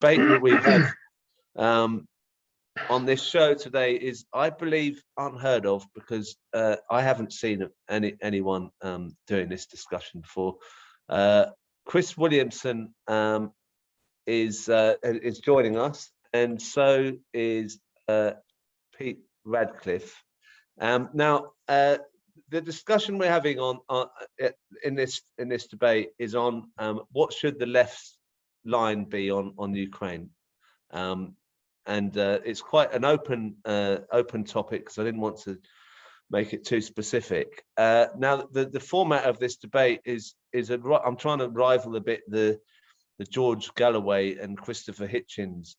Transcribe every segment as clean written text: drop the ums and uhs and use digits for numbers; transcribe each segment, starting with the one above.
debate that we have on this show today is, I believe, unheard of, because I haven't seen anyone doing this discussion before. Chris Williamson is joining us, and so is Pete Radcliff. Now, the discussion we're having in this debate is on what should the left's line be on Ukraine, and it's quite an open topic, because I didn't want to make it too specific. Now, the format of this debate is I'm trying to rival a bit the George Galloway and Christopher Hitchens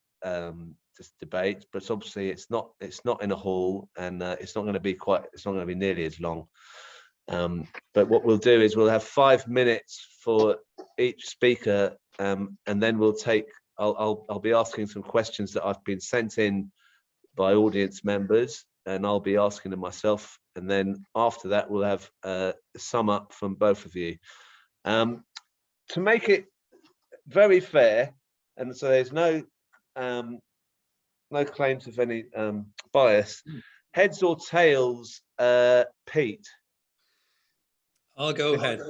debate, but obviously it's not in a hall, and it's not going to be nearly as long. But what we'll do is we'll have 5 minutes for each speaker, and then I'll be asking some questions that I've been sent in by audience members, and I'll be asking them myself, and then after that we'll have a sum up from both of you. To make it very fair, and so there's no claims of any bias, heads or tails, Pete? I'll go ahead.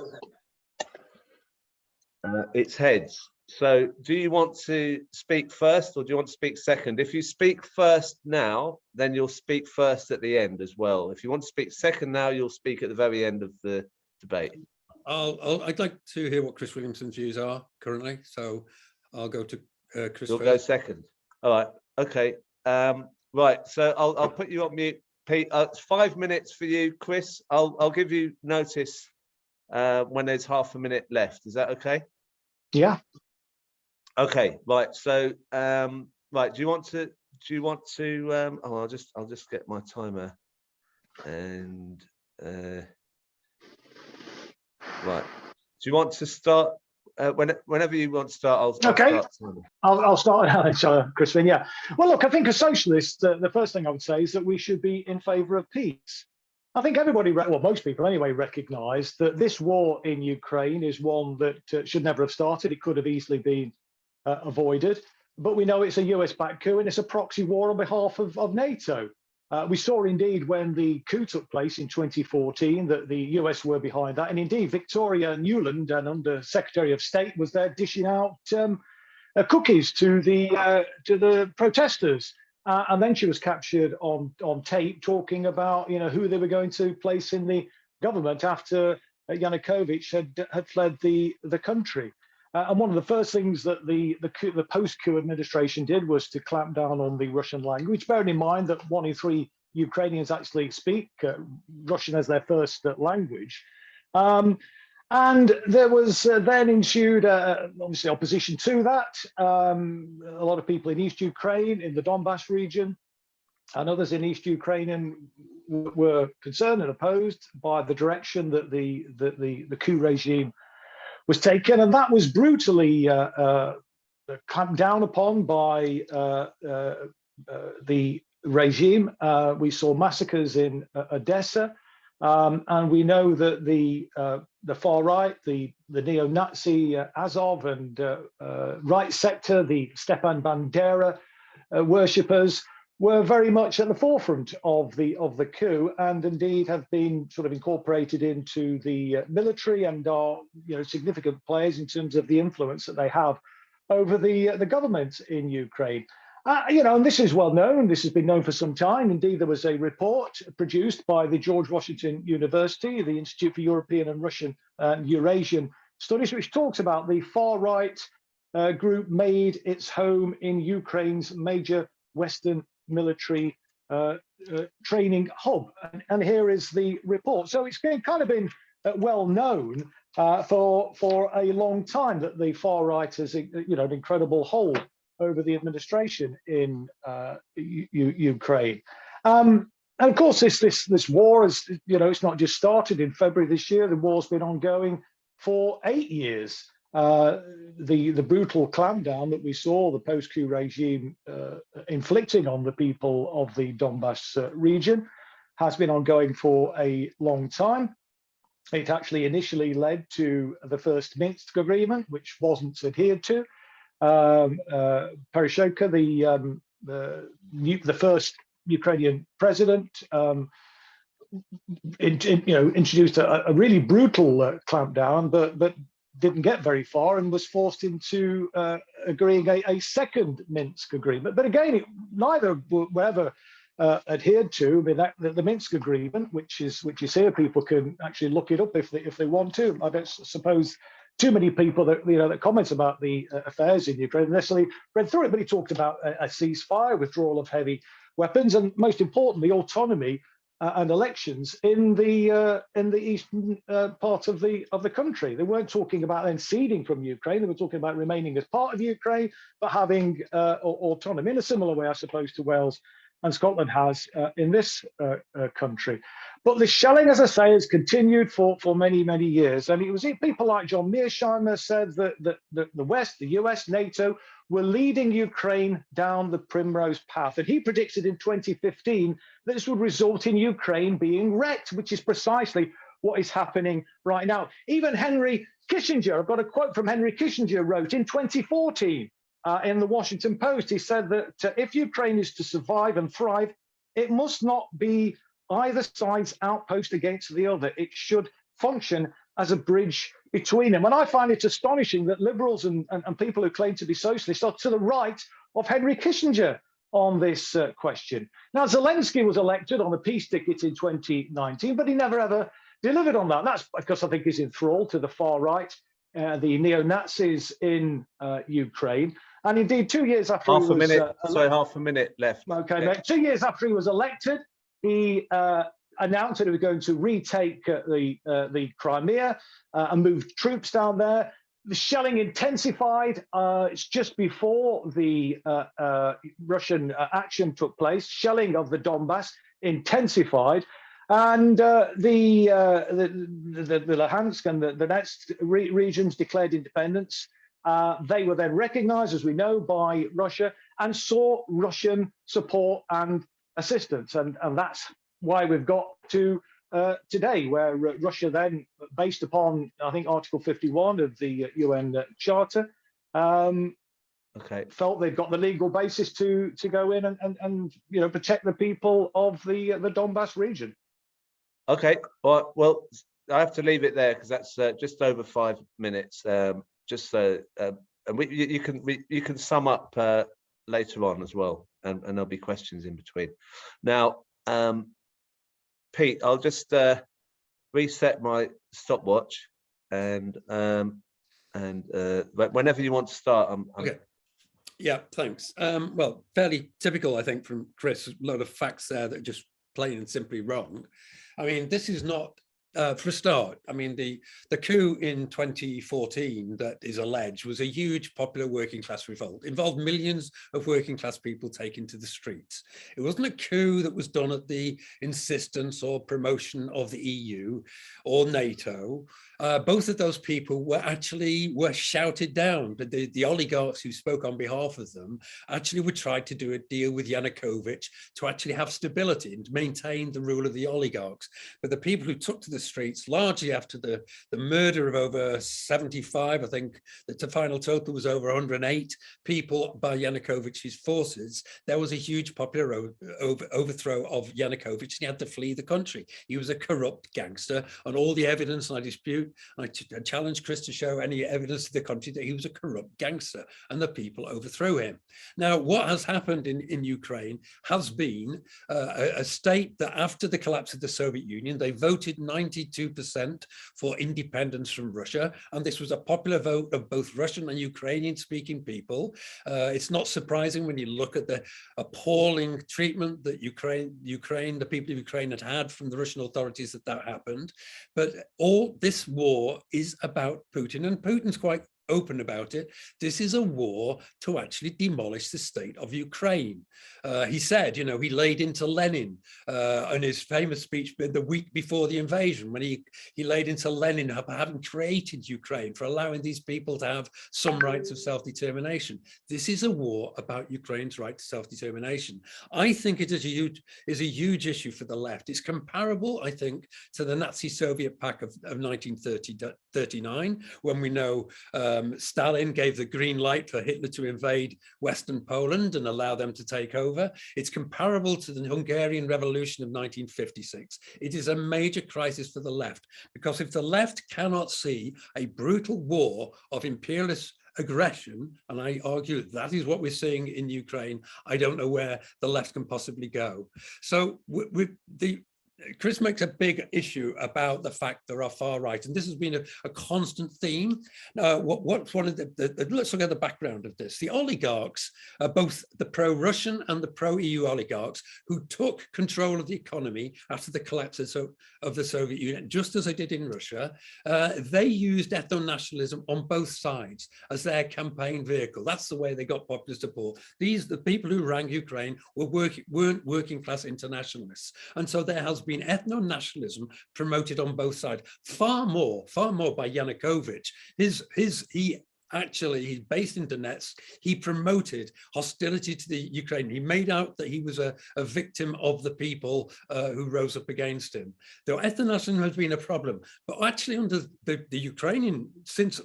It's heads. So do you want to speak first, or do you want to speak second? If you speak first now, then you'll speak first at the end as well. If you want to speak second now, you'll speak at the very end of the debate. I'd like to hear what Chris Williamson's views are currently, so I'll go to Chris. You'll go second. All right. Okay. Right. So I'll put you on mute, Pete. It's 5 minutes for you, Chris. I'll give you notice when there's half a minute left. Is that okay? Yeah. Okay. Right. So right. Do you want to? I'll just get my timer. And right. Do you want to start? Whenever you want to start, I'll start, Alex, Crispin. Yeah. Well, look, I think as socialists, the first thing I would say is that we should be in favour of peace. I think everybody, well, most people anyway, recognise that this war in Ukraine is one that should never have started. It could have easily been avoided, but we know it's a US-backed coup, and it's a proxy war on behalf of NATO. We saw indeed when the coup took place in 2014 that the US were behind that, and indeed Victoria Nuland, an Under Secretary of State, was there dishing out cookies to the protesters, and then she was captured on tape talking about who they were going to place in the government after Yanukovych had fled the country. And one of the first things that the post-coup administration did was to clamp down on the Russian language, bearing in mind that 1 in 3 Ukrainians actually speak Russian as their first language. And there was then ensued, obviously, opposition to that. A lot of people in East Ukraine, in the Donbass region, and others in East Ukraine were concerned and opposed by the direction that the coup regime was taken, and that was brutally clamped down upon by the regime. We saw massacres in Odessa, and we know that the far right, the neo-Nazi Azov and right sector, the Stepan Bandera worshippers, were very much at the forefront of the coup, and indeed have been sort of incorporated into the military and are significant players in terms of the influence that they have over the government in Ukraine. And this is well known. This has been known for some time. Indeed, there was a report produced by the George Washington University, the Institute for European and Russian and Eurasian Studies, which talks about the far right group made its home in Ukraine's major Western military training hub, and here is the report. So it's kind of been well known for a long time that the far right has an incredible hold over the administration in Ukraine. And of course, this war is it's not just started in February this year. The war's been ongoing for 8 years. The brutal clampdown that we saw the post-coup regime inflicting on the people of the Donbass region has been ongoing for a long time. It actually initially led to the first Minsk agreement, which wasn't adhered to. Poroshenko, the first Ukrainian president, introduced a really brutal clampdown, but didn't get very far and was forced into agreeing a second Minsk agreement. But again, neither were ever adhered to. I mean, the Minsk agreement, which is here, people can actually look it up if they want to. I don't suppose too many people that comment about the affairs in Ukraine necessarily read through it, but he talked about a ceasefire, withdrawal of heavy weapons, and most importantly, autonomy and elections in the eastern part of the country. They weren't talking about then ceding from Ukraine. They were talking about remaining as part of Ukraine, but having autonomy in a similar way, I suppose, to Wales and Scotland has in this country. But the shelling, as I say, has continued for many, many years. And it was people like John Mearsheimer said that the West, the US, NATO, were leading Ukraine down the primrose path. And he predicted in 2015 that this would result in Ukraine being wrecked, which is precisely what is happening right now. Even Henry Kissinger, I've got a quote from Henry Kissinger, wrote in 2014 in the Washington Post. He said that if Ukraine is to survive and thrive, it must not be either side's outpost against the other. It should function as a bridge between them. And I find it astonishing that liberals and people who claim to be socialists are to the right of Henry Kissinger on this question. Now, Zelensky was elected on a peace ticket in 2019, but he never ever delivered on that. That's because I think he's enthralled to the far right, the neo-Nazis in Ukraine. And indeed, 2 years after half a minute left. Okay, yeah. 2 years after he was elected, he announced that he was going to retake the Crimea and move troops down there. The shelling intensified. It's just before the Russian action took place. Shelling of the Donbass intensified, and the Luhansk and the Donetsk regions declared independence. They were then recognized, as we know, by Russia and saw Russian support and assistance. And that's why we've got to today, where Russia then, based upon, I think, Article 51 of the UN Charter, felt they've got the legal basis to go in and protect the people of the Donbass region. Okay, well, I have to leave it there because that's just over 5 minutes. Just so, and you can sum up later on as well, and there'll be questions in between. Now, Pete, I'll just reset my stopwatch, and whenever you want to start, okay. Yeah, thanks. Well, fairly typical, I think, from Chris. A lot of facts there that are just plain and simply wrong. I mean, this is not. For a start, I mean, the coup in 2014 that is alleged was a huge popular working class revolt, involved millions of working class people taken to the streets. It wasn't a coup that was done at the insistence or promotion of the EU or NATO. Both of those people were shouted down, but the oligarchs who spoke on behalf of them actually were tried to do a deal with Yanukovych to actually have stability and maintain the rule of the oligarchs. But the people who took to the streets, largely after the murder of over 75, I think that the final total was over 108 people by Yanukovych's forces, there was a huge popular overthrow of Yanukovych, and he had to flee the country. He was a corrupt gangster, and all the evidence, and I challenge Chris to show any evidence to the country that he was a corrupt gangster, and the people overthrew him. Now, what has happened in Ukraine has been a state that after the collapse of the Soviet Union, they voted 92% for independence from Russia, and this was a popular vote of both Russian and Ukrainian speaking people. It's not surprising when you look at the appalling treatment that the people of Ukraine had from the Russian authorities that happened. But all this war is about Putin, and Putin's quite open about it. This is a war to actually demolish the state of Ukraine. He said, he laid into Lenin in his famous speech the week before the invasion, when he laid into Lenin having created Ukraine for allowing these people to have some rights of self-determination. This is a war about Ukraine's right to self-determination. I think it is a huge issue for the left. It's comparable, I think, to the Nazi-Soviet pact of 1939, when we know Stalin gave the green light for Hitler to invade Western Poland and allow them to take over. It's comparable to the Hungarian Revolution of 1956. It is a major crisis for the left, because if the left cannot see a brutal war of imperialist aggression, and I argue that is what we're seeing in Ukraine, I don't know where the left can possibly go. So Chris makes a big issue about the fact there are far right, and this has been a constant theme. What's one of let's look at the background of this. The oligarchs, both the pro-Russian and the pro-EU oligarchs, who took control of the economy after the collapse of the Soviet Union, just as they did in Russia, they used ethno-nationalism on both sides as their campaign vehicle. That's the way they got popular support. The people who ran Ukraine weren't working class internationalists, and so there has been ethno-nationalism promoted on both sides, far more by Yanukovych. He's based in Donetsk. He promoted hostility to the Ukraine. He made out that he was a victim of the people who rose up against him. Though ethno-nationalism has been a problem, but actually under the Ukrainian,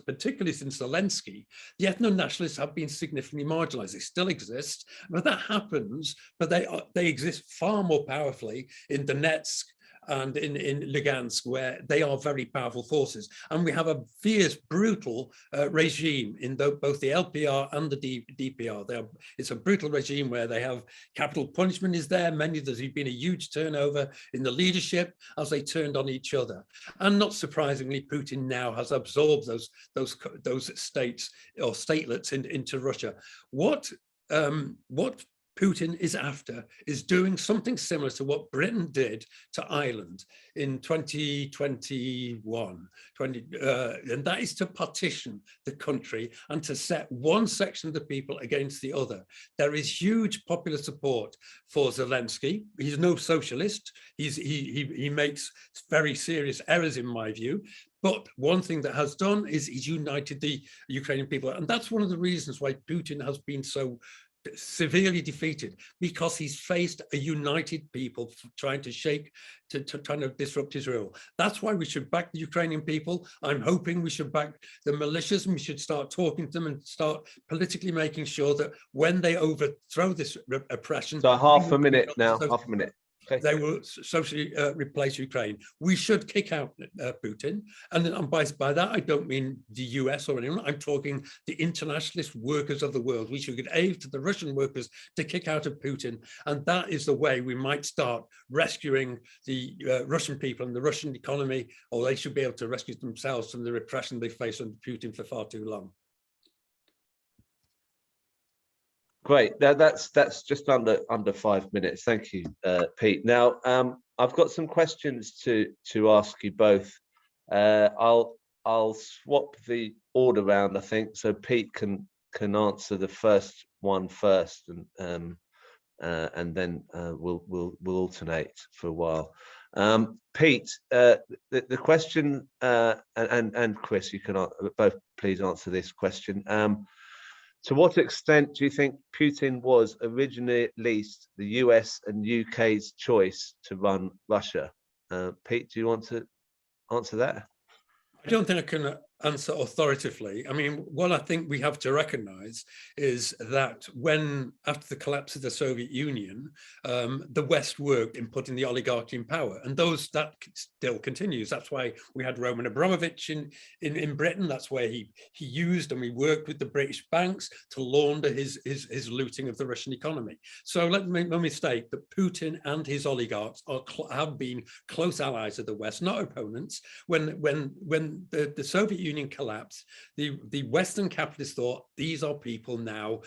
particularly since Zelensky, the ethno-nationalists have been significantly marginalized. They still exist, but that happens, but they exist far more powerfully in Donetsk and in Lugansk, where they are very powerful forces. And we have a fierce, brutal regime in both the LPR and the DPR. It's a brutal regime where they have capital punishment is there. There's been a huge turnover in the leadership as they turned on each other. And not surprisingly, Putin now has absorbed those states or statelets into Russia. What Putin is after is doing something similar to what Britain did to Ireland in 2021, and that is to partition the country and to set one section of the people against the other. There is huge popular support for Zelensky. He's no socialist. He makes very serious errors in my view. But one thing that has done is he's united the Ukrainian people. And that's one of the reasons why Putin has been so severely defeated, because he's faced a united people trying to disrupt his rule. That's why we should back the Ukrainian people. I'm hoping we should back the militias, and we should start talking to them and start politically making sure that when they overthrow this oppression. So half a minute now, half a minute. Okay. They will socially replace Ukraine. We should kick out Putin. And by that, I don't mean the US or anyone. I'm talking the internationalist workers of the world. We should give aid to the Russian workers to kick out of Putin. And that is the way we might start rescuing the Russian people and the Russian economy, or they should be able to rescue themselves from the repression they face under Putin for far too long. Great. That's just under 5 minutes. Thank you, Pete. Now, I've got some questions to ask you both. I'll swap the order around, I think, so Pete can answer the first one first, and then we'll alternate for a while. Pete, the question, and Chris, you can both please answer this question. To what extent do you think Putin was originally at least the US and UK's choice to run Russia? Pete, do you want to answer that? I don't think I can answer authoritatively. I mean, what I think we have to recognize is that after the collapse of the Soviet Union, the West worked in putting the oligarchy in power, and that still continues. That's why we had Roman Abramovich in Britain. That's where he used, and we worked with the British banks to launder his looting of the Russian economy. So let me make no mistake that Putin and his oligarchs have been close allies of the West, not opponents. When the Soviet Union collapsed, the Western capitalists thought these are people now.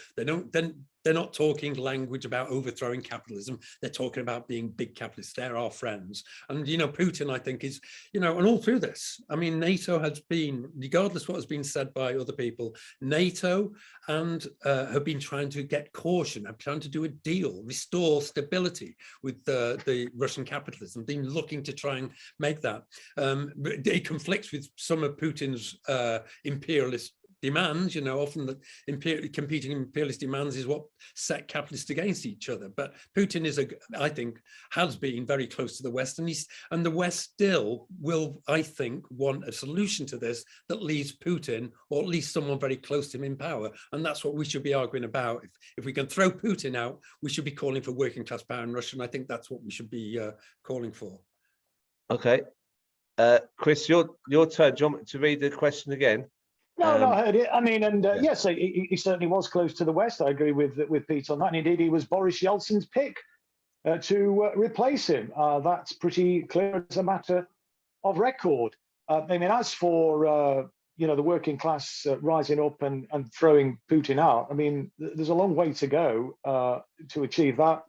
They're not talking language about overthrowing capitalism. They're talking about being big capitalists. They're our friends. And, Putin, I think, is, and all through this, I mean, NATO has been, regardless of what has been said by other people, NATO and have been trying to get caution, have trying to do a deal, restore stability with the Russian capitalism, been looking to try and make that. It conflicts with some of Putin's imperialist demands, you know, often the competing imperialist demands is what set capitalists against each other. But Putin is, I think, has been very close to the West, and the West still will, I think, want a solution to this that leaves Putin, or at least someone very close to him, in power. And that's what we should be arguing about. If we can throw Putin out, we should be calling for working class power in Russia, and I think that's what we should be calling for. Okay. Chris, your turn. Do you want me to read the question again? No, I heard it. I mean, and yes, he certainly was close to the West. I agree with Pete on that. And indeed, he was Boris Yeltsin's pick to replace him. That's pretty clear as a matter of record. I mean, as for you know, the working class rising up and throwing Putin out, I mean, there's a long way to go to achieve that.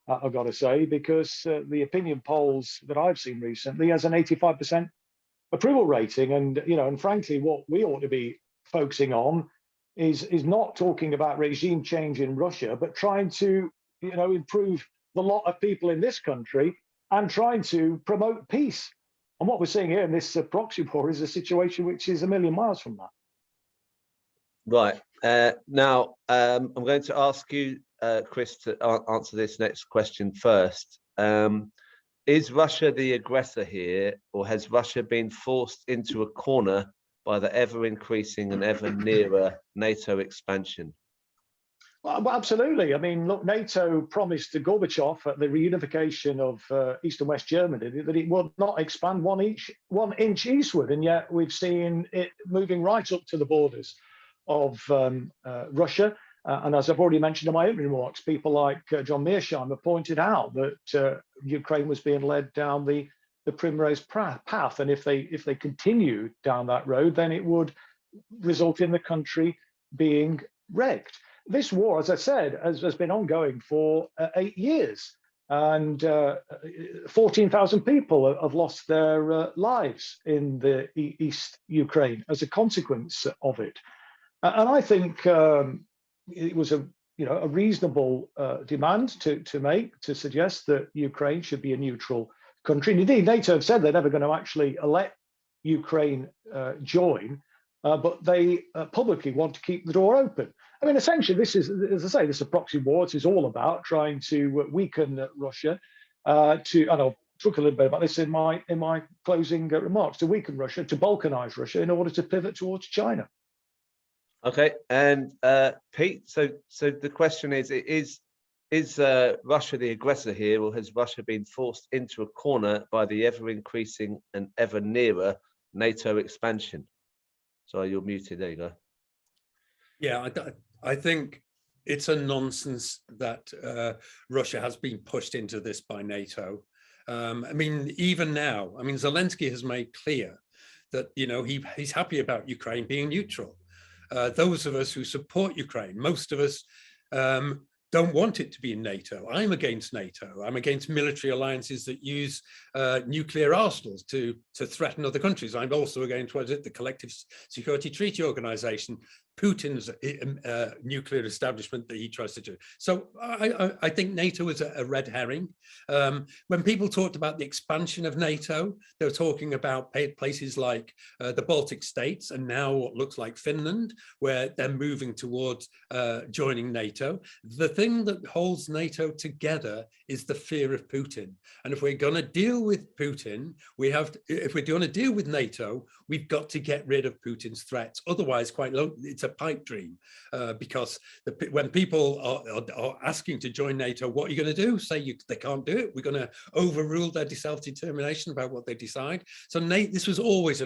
I've got to say, because the opinion polls that I've seen recently has an 85% approval rating, and you know, and frankly, what we ought to be focusing on is not talking about regime change in Russia, but trying to, you know, improve the lot of people in this country and trying to promote peace. And what we're seeing here in this proxy war is a situation which is a million miles from that. Right. Now, I'm going to ask you, Chris, to answer this next question first. Is Russia the aggressor here, or has Russia been forced into a corner by the ever-increasing and ever nearer NATO expansion? Well, absolutely. I mean, look, NATO promised to Gorbachev at the reunification of East and West Germany that it would not expand one inch eastward, and yet we've seen it moving right up to the borders of Russia. And as I've already mentioned in my opening remarks, people like John Mearsheimer pointed out that Ukraine was being led down the Primrose path, and if they continue down that road, then it would result in the country being wrecked. This war, as I said, has been ongoing for 8 years, and 14,000 people have lost their lives in the East Ukraine as a consequence of it. And I think it was a reasonable demand to make, to suggest that Ukraine should be a neutral country. And indeed, NATO have said they're never going to actually let Ukraine join, but they publicly want to keep the door open. I mean, essentially, this is, as I say, this is a proxy war. It is all about trying to weaken Russia. And I'll talk a little bit about this in my closing remarks. To weaken Russia, to balkanize Russia, in order to pivot towards China. Okay, and Pete, so the question is Russia the aggressor here, or has Russia been forced into a corner by the ever-increasing and ever nearer NATO expansion? Sorry, you're muted. There you go. Yeah, I think it's a nonsense that Russia has been pushed into this by NATO. I mean, even now, I mean, Zelensky has made clear that, you know, he's happy about Ukraine being neutral. Those of us who support Ukraine, most of us don't want it to be in NATO. I'm against NATO. I'm against military alliances that use nuclear arsenals to threaten other countries. I'm also against, what is it, the Collective Security Treaty Organization, Putin's nuclear establishment that he tries to do. So I think NATO is a red herring. When people talked about the expansion of NATO, they were talking about places like the Baltic states, and now what looks like Finland, where they're moving towards joining NATO. The thing that holds NATO together is the fear of Putin. And if we're going to deal with Putin, if we're going to deal with NATO, we've got to get rid of Putin's threats. Otherwise, it's a pipe dream, because when people are asking to join NATO, what are you going to do? Say they can't do it. We're going to overrule their self-determination about what they decide. So this was always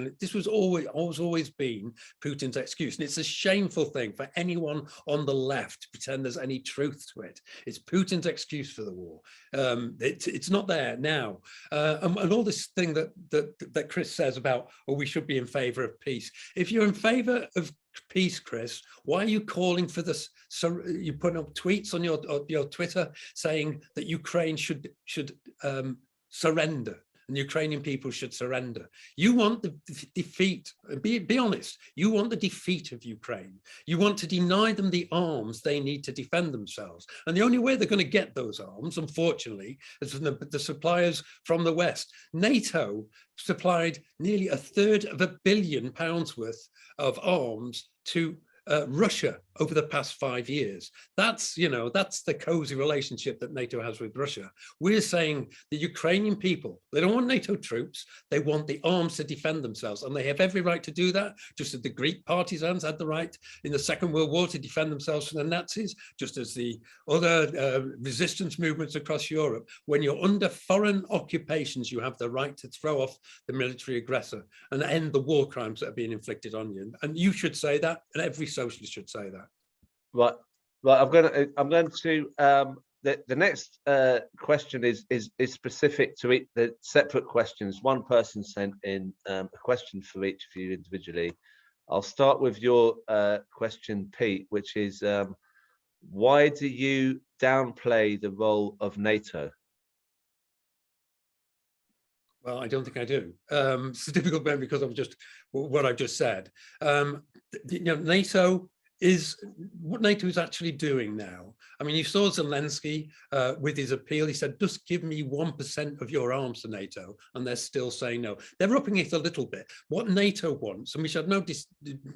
been Putin's excuse, and it's a shameful thing for anyone on the left to pretend there's any truth to it. It's Putin's excuse for the war. It's not there now, and all this thing that Chris says about, oh, we should be in favor of peace. If you're in favor of peace, Chris, why are you calling for this? So you put up tweets on your Twitter saying that Ukraine should surrender, and Ukrainian people should surrender. You want the defeat. Be honest. You want the defeat of Ukraine. You want to deny them the arms they need to defend themselves. And the only way they're going to get those arms, unfortunately, is from the suppliers from the West. NATO supplied nearly £250 million worth of arms to Russia over the past 5 years. That's, that's the cozy relationship that NATO has with Russia. We're saying the Ukrainian people, they don't want NATO troops, they want the arms to defend themselves, and they have every right to do that, just as the Greek partisans had the right in the Second World War to defend themselves from the Nazis, just as the other resistance movements across Europe. When you're under foreign occupations, you have the right to throw off the military aggressor and end the war crimes that are being inflicted on you. And you should say that, and every socialist should say that. Right. I'm going to the next question is specific to it. The separate questions. One person sent in a question for each of you individually. I'll start with your question, Pete, which is why do you downplay the role of NATO? Well, I don't think I do. It's a difficult one because of just what I've just said. NATO is what NATO is actually doing now. I mean, you saw Zelensky with his appeal. He said, just give me 1% of your arms to NATO, and they're still saying no. They're upping it a little bit. What NATO wants, and we should have no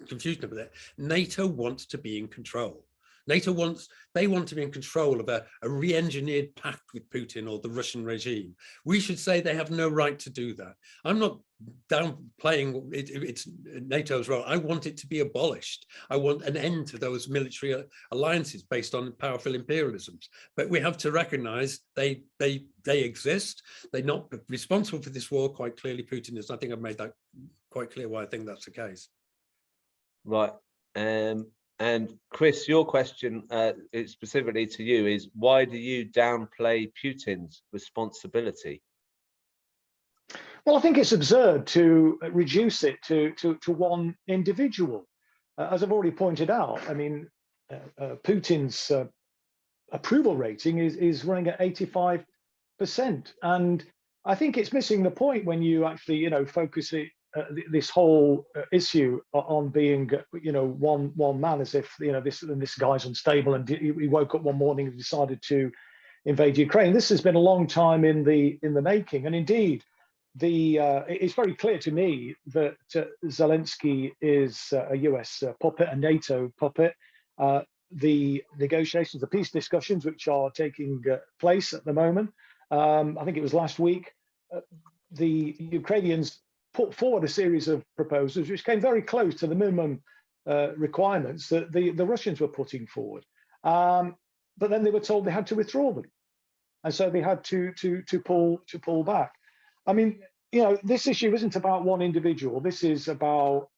confusion about it, NATO wants to be in control. They want to be in control of a re-engineered pact with Putin or the Russian regime. We should say they have no right to do that. I'm not downplaying it's NATO's role. I want it to be abolished. I want an end to those military alliances based on powerful imperialisms. But we have to recognize they exist. They're not responsible for this war, quite clearly. Putin is. I think I've made that quite clear why I think that's the case. Right. And Chris, your question specifically to you is, why do you downplay Putin's responsibility? Well, I think it's absurd to reduce it to one individual. As I've already pointed out, I mean, Putin's approval rating is running at 85%. And I think it's missing the point when you actually, focus it this whole issue on being, one man, as if this guy's unstable and he woke up one morning and decided to invade Ukraine. This has been a long time in the making, and indeed, it's very clear to me that Zelensky is a US puppet, a NATO puppet. The negotiations, the peace discussions, which are taking place at the moment, I think it was last week, the Ukrainians put forward a series of proposals which came very close to the minimum requirements that the Russians were putting forward. But then they were told they had to withdraw them, and so they had to pull back. I mean, this issue isn't about one individual. This is about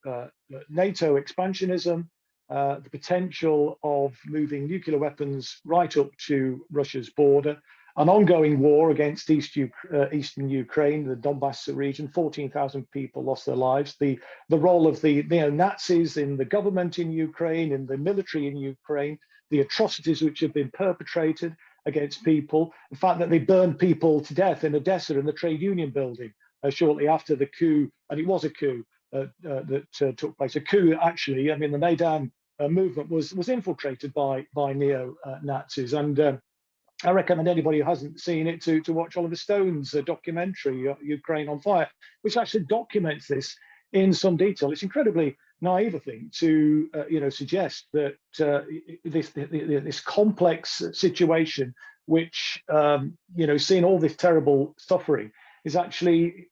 NATO expansionism, the potential of moving nuclear weapons right up to Russia's border, an ongoing war against eastern Ukraine, the Donbass region. 14,000 people lost their lives. The role of the neo-Nazis in the government in Ukraine, in the military in Ukraine, the atrocities which have been perpetrated against people, the fact that they burned people to death in Odessa in the trade union building shortly after the coup, and it was a coup that took place. A coup, actually. I mean, the Maidan movement was infiltrated by neo-Nazis, and I recommend anybody who hasn't seen it to watch Oliver Stone's documentary, Ukraine on Fire, which actually documents this in some detail. It's incredibly naive, I think, to suggest that this complex situation, which seeing all this terrible suffering, is actually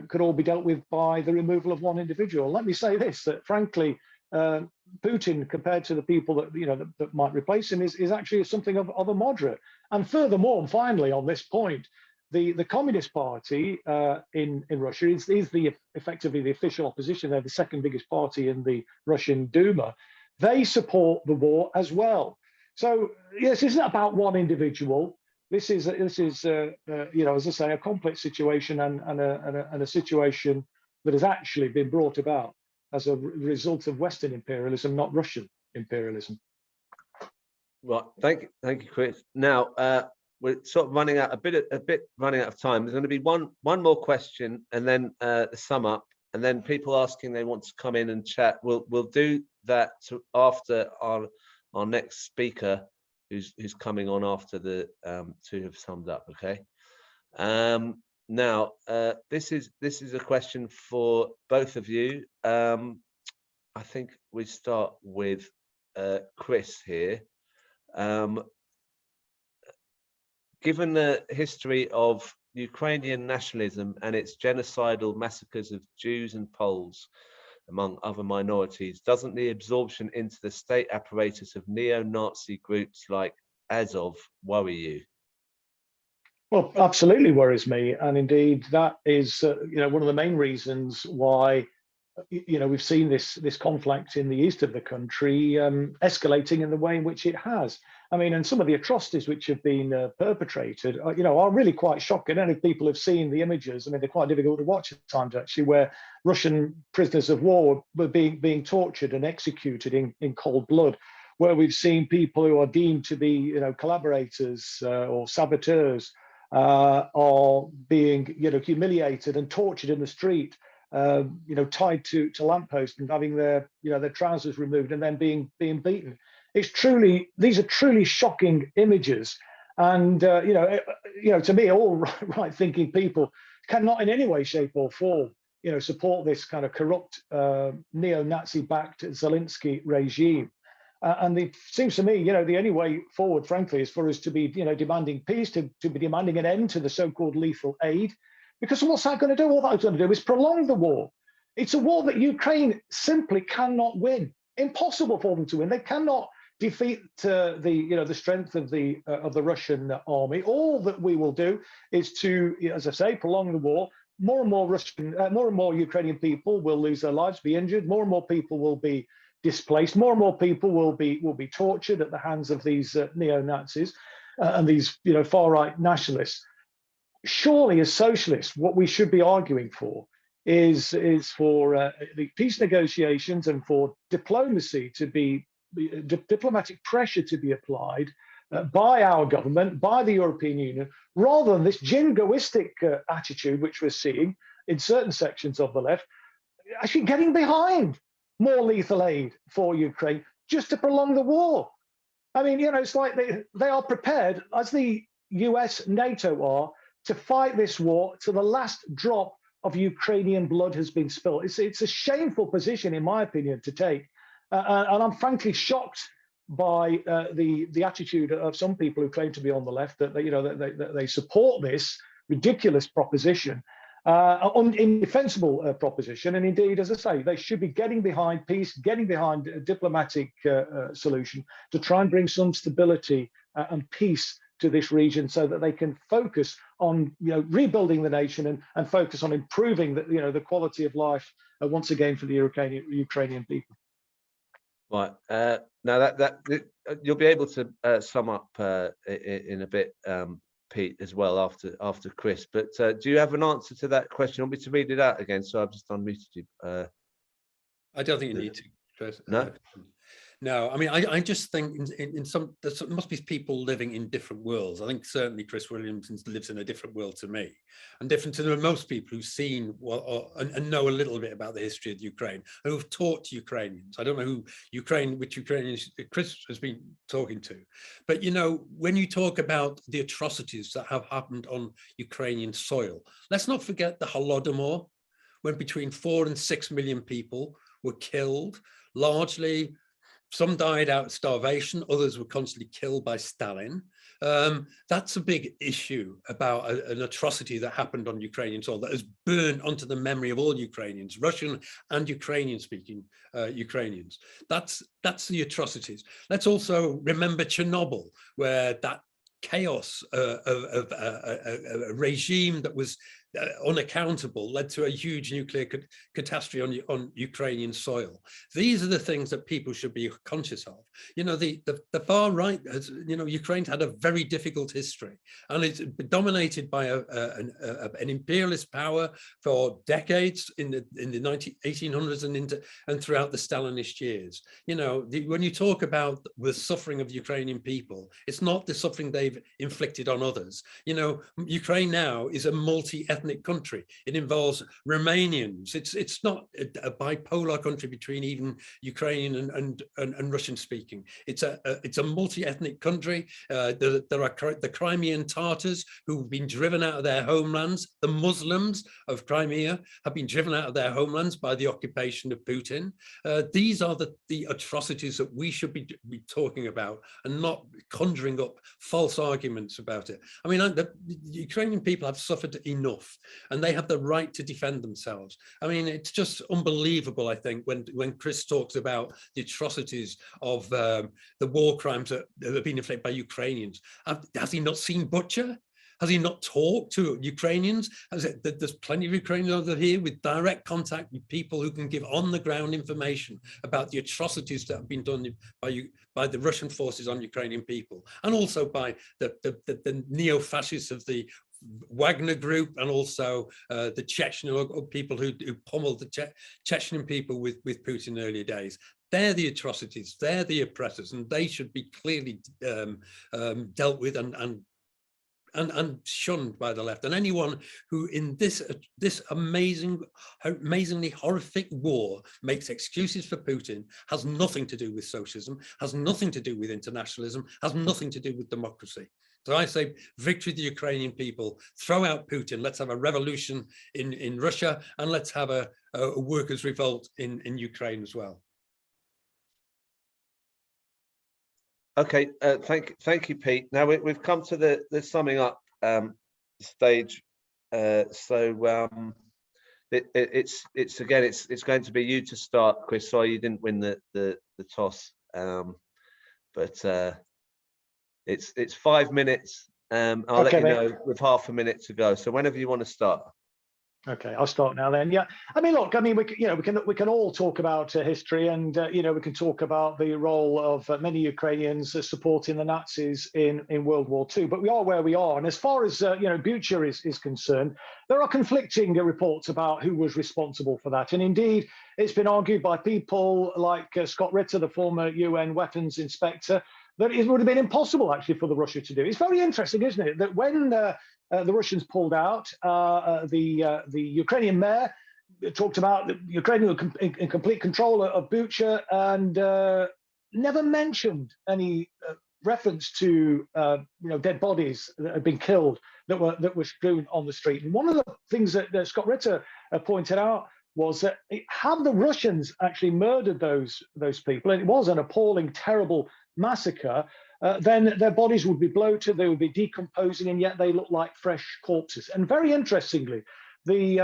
could all be dealt with by the removal of one individual. Let me say this: that frankly, Putin, compared to the people that that might replace him, is actually something of a moderate. And furthermore, and finally, on this point, the Communist Party in Russia is effectively the official opposition. They're the second biggest party in the Russian Duma. They support the war as well. So yes, it's not about one individual. This is as I say, a complex situation and a situation that has actually been brought about as a result of Western imperialism, not Russian imperialism. Right, thank you, Chris. Now we're sort of running out a bit running out of time. There's going to be one more question, and then the sum up, and then people asking they want to come in and chat. We'll do that after our next speaker, who's coming on after the two have summed up. Okay. Now this is a question for both of you. I think we start with Chris here. Given the history of Ukrainian nationalism and its genocidal massacres of Jews and Poles, among other minorities, doesn't the absorption into the state apparatus of neo-Nazi groups like Azov worry you? Well, absolutely worries me, and indeed that is one of the main reasons why we've seen this conflict in the east of the country escalating in the way in which it has. I mean, and some of the atrocities which have been perpetrated, are really quite shocking. And if people have seen the images, I mean, they're quite difficult to watch at times, actually, where Russian prisoners of war were being tortured and executed in cold blood, where we've seen people who are deemed to be, collaborators or saboteurs are being, humiliated and tortured in the street. Tied to lampposts and having their trousers removed and then being beaten. These are truly shocking images, and to me, all right-thinking people cannot in any way, shape, or form support this kind of corrupt neo-Nazi-backed Zelensky regime. And it seems to me, the only way forward, frankly, is for us to be, demanding peace, to be demanding an end to the so-called lethal aid. Because what's that going to do? All that's going to do is prolong the war. It's a war that Ukraine simply cannot win. Impossible for them to win. They cannot defeat the strength of the Russian army. All that we will do is to, as I say, prolong the war. More and more Ukrainian people will lose their lives, be injured. More and more people will be displaced. More and more people will be tortured at the hands of these neo-Nazis and these far-right nationalists. Surely, as socialists, what we should be arguing for is for the peace negotiations and for diplomacy to be diplomatic pressure to be applied by our government, by the European Union, rather than this jingoistic attitude which we're seeing in certain sections of the left, actually getting behind more lethal aid for Ukraine just to prolong the war. I mean, it's like they are prepared, as the US, NATO are, to fight this war to the last drop of Ukrainian blood has been spilled. It's a shameful position, in my opinion, to take. And I'm frankly shocked by the attitude of some people who claim to be on the left, that they support this ridiculous proposition, indefensible proposition. And indeed, as I say, they should be getting behind peace, getting behind a diplomatic solution to try and bring some stability and peace to this region, so that they can focus on rebuilding the nation and focus on improving the quality of life once again for the Ukrainian people. Right. Now that you'll be able to sum up in a bit, Pete, as well after Chris. But do you have an answer to that question? You want me to read it out again? So I've just unmuted you. I don't think you need to, Chris. No. No, I mean, I just think in some, there must be people living in different worlds. I think certainly Chris Williamson lives in a different world to me, and different to most people who've seen and know a little bit about the history of Ukraine, and who've taught Ukrainians. I don't know which Ukrainians Chris has been talking to, but when you talk about the atrocities that have happened on Ukrainian soil, let's not forget the Holodomor, when between 4 and 6 million people were killed, largely. Some died out of starvation, others were constantly killed by Stalin. That's a big issue about an atrocity that happened on Ukrainian soil that has burned onto the memory of all Ukrainians, Russian and Ukrainian-speaking Ukrainians. That's the atrocities. Let's also remember Chernobyl, where that chaos of a regime that was unaccountable led to a huge nuclear catastrophe on Ukrainian soil. These are the things that people should be conscious of. The far right has, Ukraine's had a very difficult history, and it's dominated by an imperialist power for decades in the 1800s and throughout the Stalinist years. When you talk about the suffering of Ukrainian people, it's not the suffering they've inflicted on others. You know, Ukraine now is a multi-ethnic country. It involves Romanians. It's not a bipolar country between even Ukrainian and Russian speaking. It's a multi-ethnic country. There are the Crimean Tatars who've been driven out of their homelands. The Muslims of Crimea have been driven out of their homelands by the occupation of Putin. These are the atrocities that we should be talking about, and not conjuring up false arguments about it. I mean, the Ukrainian people have suffered enough, and they have the right to defend themselves. I mean, it's just unbelievable, I think, when Chris talks about the atrocities of the war crimes that have been inflicted by Ukrainians. Has he not seen Butcher? Has he not talked to Ukrainians? There's plenty of Ukrainians over here with direct contact with people who can give on-the-ground information about the atrocities that have been done by the Russian forces on Ukrainian people, and also by the neo-fascists of the Wagner group, and also the Chechen people who pummeled the Chechen people with Putin in earlier days. They're the atrocities, they're the oppressors, and they should be clearly dealt with and shunned by the left. And anyone who in this amazingly horrific war makes excuses for Putin has nothing to do with socialism, has nothing to do with internationalism, has nothing to do with democracy. So I say victory to the Ukrainian people, throw out Putin, let's have a revolution in Russia, and let's have a workers' revolt in Ukraine as well. Okay, thank you, Pete. Now we've come to the summing up stage. It's going to be you to start, Chris. Sorry, you didn't win the toss, but it's 5 minutes. I'll let you know with half a minute to go. So whenever you want to start. Okay, I'll start now then. Yeah, I mean, look, I mean, we can all talk about history, and we can talk about the role of many Ukrainians supporting the Nazis in World War II. But we are where we are, and as far as Butcher is concerned, there are conflicting reports about who was responsible for that. And indeed, it's been argued by people like Scott Ritter, the former UN weapons inspector, that it would have been impossible actually for the Russia to do. It's very interesting, isn't it, that when the Russians pulled out, the Ukrainian mayor talked about the Ukrainian in complete control of Bucha, and never mentioned any reference to dead bodies that had been killed that were strewn on the street. And one of the things that Scott Ritter pointed out was that had the Russians actually murdered those people, and it was an appalling, terrible massacre, then their bodies would be bloated, they would be decomposing, and yet they look like fresh corpses. And very interestingly, the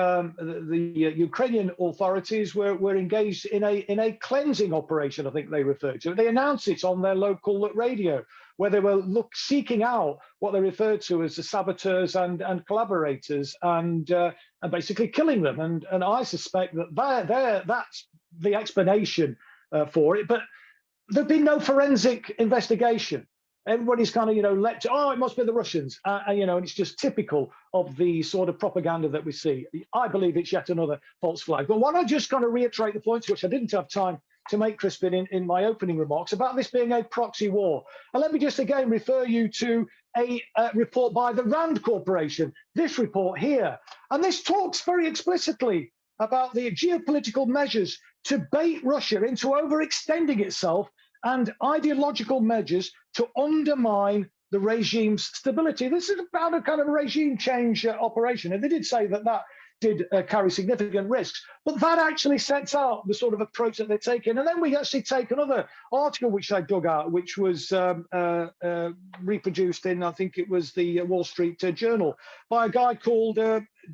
Ukrainian authorities were engaged in a cleansing operation, I think they referred to. They announced it on their local radio, where they were seeking out what they referred to as the saboteurs and collaborators, and basically killing them. And I suspect that that's the explanation for it. But there'd been no forensic investigation. Everybody's kind of, let it must be the Russians, and it's just typical of the sort of propaganda that we see. I believe it's yet another false flag. But why don't I just kind of reiterate the points which I didn't have time to make, Crispin, in my opening remarks about this being a proxy war. And let me just again refer you to a report by the Rand Corporation, this report here. And this talks very explicitly about the geopolitical measures to bait Russia into overextending itself, and ideological measures to undermine the regime's stability. This is about a kind of regime change operation. And they did say that did carry significant risks, but that actually sets out the sort of approach that they're taking. And then we actually take another article which I dug out, which was reproduced in, I think it was the Wall Street Journal, by a guy called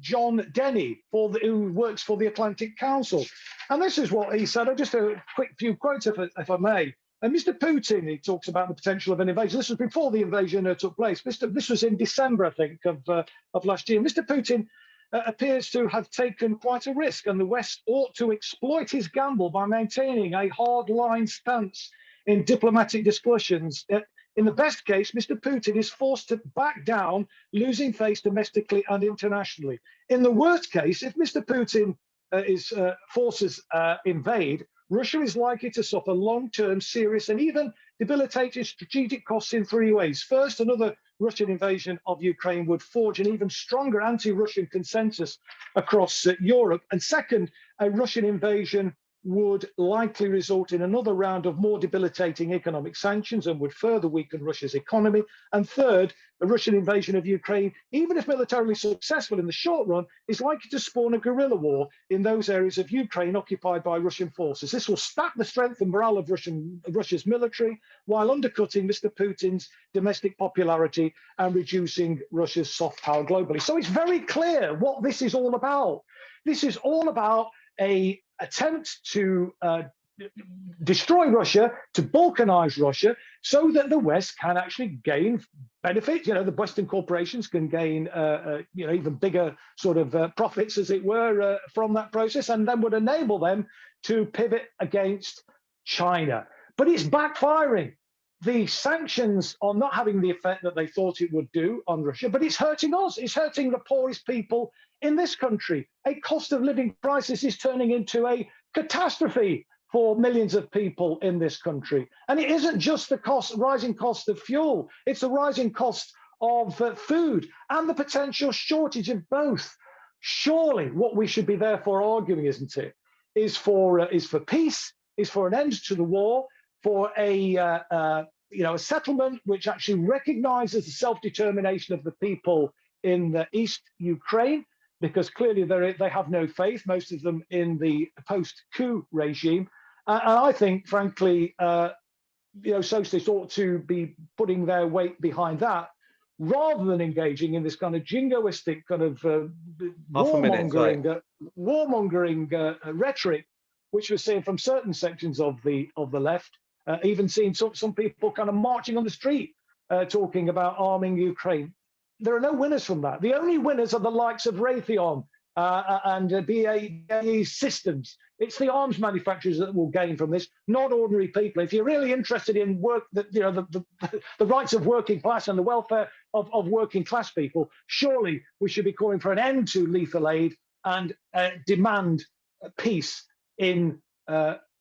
John Denny, who works for the Atlantic Council. And this is what he said. Just a quick few quotes, if I may. And Mr. Putin, he talks about the potential of an invasion. This was before the invasion took place. This was in December, I think, of last year. Mr. Putin appears to have taken quite a risk, and the West ought to exploit his gamble by maintaining a hard-line stance in diplomatic discussions. In the best case, Mr. Putin is forced to back down, losing face domestically and internationally. In the worst case, if Mr. Putin forces invade, Russia is likely to suffer long-term, serious, and even debilitating strategic costs in three ways. First, another Russian invasion of Ukraine would forge an even stronger anti-Russian consensus across Europe. And second, a Russian invasion would likely result in another round of more debilitating economic sanctions and would further weaken Russia's economy. And third, a Russian invasion of Ukraine, even if militarily successful in the short run, is likely to spawn a guerrilla war in those areas of Ukraine occupied by Russian forces. This will sap the strength and morale of Russia's military while undercutting Mr. Putin's domestic popularity and reducing Russia's soft power globally. So it's very clear what this is all about. This is all about an attempt to destroy Russia, to balkanize Russia, so that the West can actually gain benefit. You know, the Western corporations can gain, even bigger sort of profits, as it were, from that process, and then would enable them to pivot against China. But it's backfiring. The sanctions are not having the effect that they thought it would do on Russia, but it's hurting us. It's hurting the poorest people in this country. A cost of living crisis is turning into a catastrophe for millions of people in this country. And it isn't just the rising cost of fuel, it's the rising cost of food and the potential shortage of both. Surely what we should be therefore arguing, isn't it, is for peace, is for an end to the war, for a settlement which actually recognizes the self-determination of the people in the East Ukraine, because clearly they have no faith, most of them, in the post-coup regime. And I think, frankly, socialists ought to be putting their weight behind that, rather than engaging in this kind of jingoistic kind of warmongering rhetoric, which we're seeing from certain sections of the left. Even seeing some people kind of marching on the street talking about arming Ukraine. There are no winners from that. The only winners are the likes of Raytheon and BAE Systems. It's the arms manufacturers that will gain from this, not ordinary people. If you're really interested in work, the rights of working class and the welfare of working class people, surely we should be calling for an end to lethal aid and demand peace in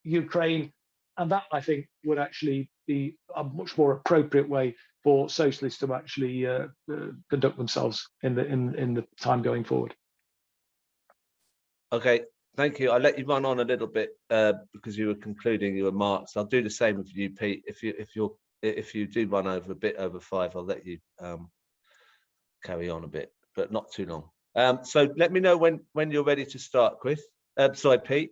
Ukraine. And that, I think, would actually be a much more appropriate way for socialists to actually conduct themselves in the time going forward. Okay, thank you. I'll let you run on a little bit because you were concluding your remarks. I'll do the same with you, Pete. If you do run over a bit over 5, I'll let you carry on a bit, but not too long. So let me know when you're ready to start, Chris. Sorry, Pete.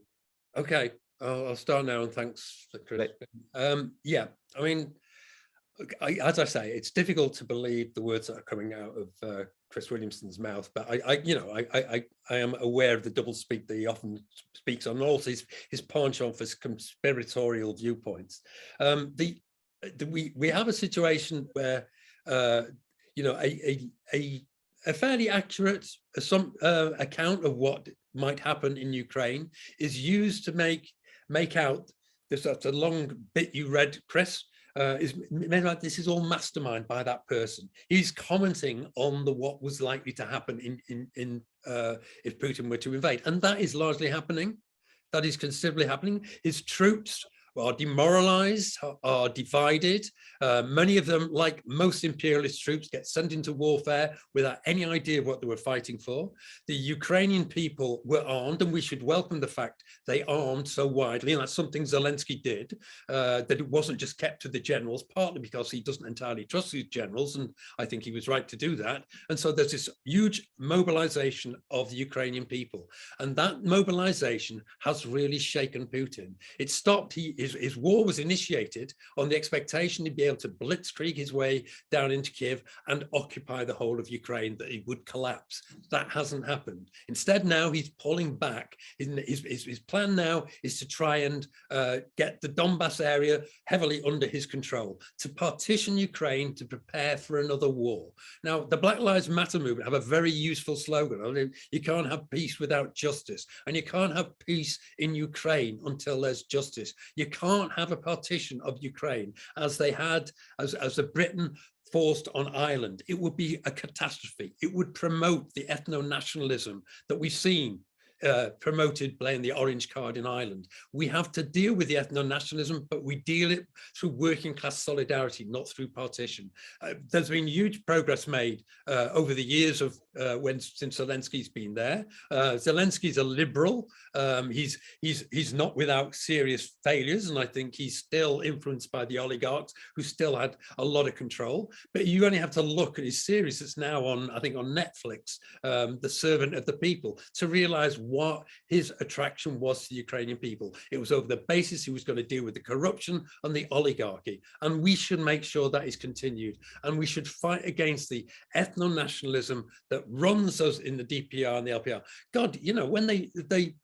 Okay. I'll start now, and thanks, Chris. Yeah, I mean, as I say, it's difficult to believe the words that are coming out of Chris Williamson's mouth, but I am aware of the doublespeak that he often speaks on, and also his penchant for conspiratorial viewpoints. We have a situation where a fairly accurate account of what might happen in Ukraine is used to make out this. That's a long bit you read, Chris. This is all masterminded by that person. He's commenting on what was likely to happen if Putin were to invade, and that is largely happening. That is considerably happening. His troops are demoralized, are divided. Many of them, like most imperialist troops, get sent into warfare without any idea of what they were fighting for. The Ukrainian people were armed, and we should welcome the fact they armed so widely, and that's something Zelensky did, that it wasn't just kept to the generals, partly because he doesn't entirely trust his generals, and I think he was right to do that. And so there's this huge mobilization of the Ukrainian people, and that mobilization has really shaken Putin. It stopped. His war was initiated on the expectation to be able to blitzkrieg his way down into Kiev and occupy the whole of Ukraine, that he would collapse. That hasn't happened. Instead, now he's pulling back. His plan now is to try and get the Donbass area heavily under his control, to partition Ukraine, to prepare for another war. Now, the Black Lives Matter movement have a very useful slogan. I mean, you can't have peace without justice, and you can't have peace in Ukraine until there's justice. You can't have a partition of Ukraine as they had, as the Britain forced on Ireland. It would be a catastrophe. It would promote the ethno-nationalism that we've seen promoted playing the orange card in Ireland. We have to deal with the ethno-nationalism, but we deal it through working class solidarity, not through partition. There's been huge progress made over the years of since Zelensky's been there. Zelensky's a liberal. He's not without serious failures, and I think he's still influenced by the oligarchs who still had a lot of control. But you only have to look at his series that's now on, I think, on Netflix, The Servant of the People, to realize what his attraction was to the Ukrainian people. It was over the basis he was going to deal with the corruption and the oligarchy. And we should make sure that is continued. And we should fight against the ethno-nationalism that runs us in the DPR and the LPR. God, you know, when the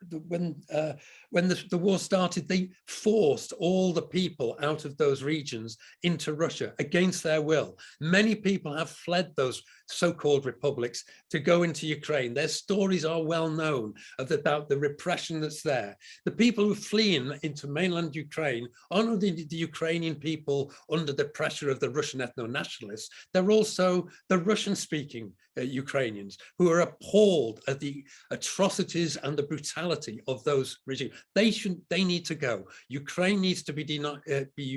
war started, they forced all the people out of those regions into Russia against their will. Many people have fled those so-called republics to go into Ukraine. Their stories are well known about the repression that's there. The people who are fleeing into mainland Ukraine aren't only the Ukrainian people under the pressure of the Russian ethno-nationalists, they're also the Russian-speaking Ukrainians who are appalled at the atrocities and the brutality of those regimes. They need to go. Ukraine needs to be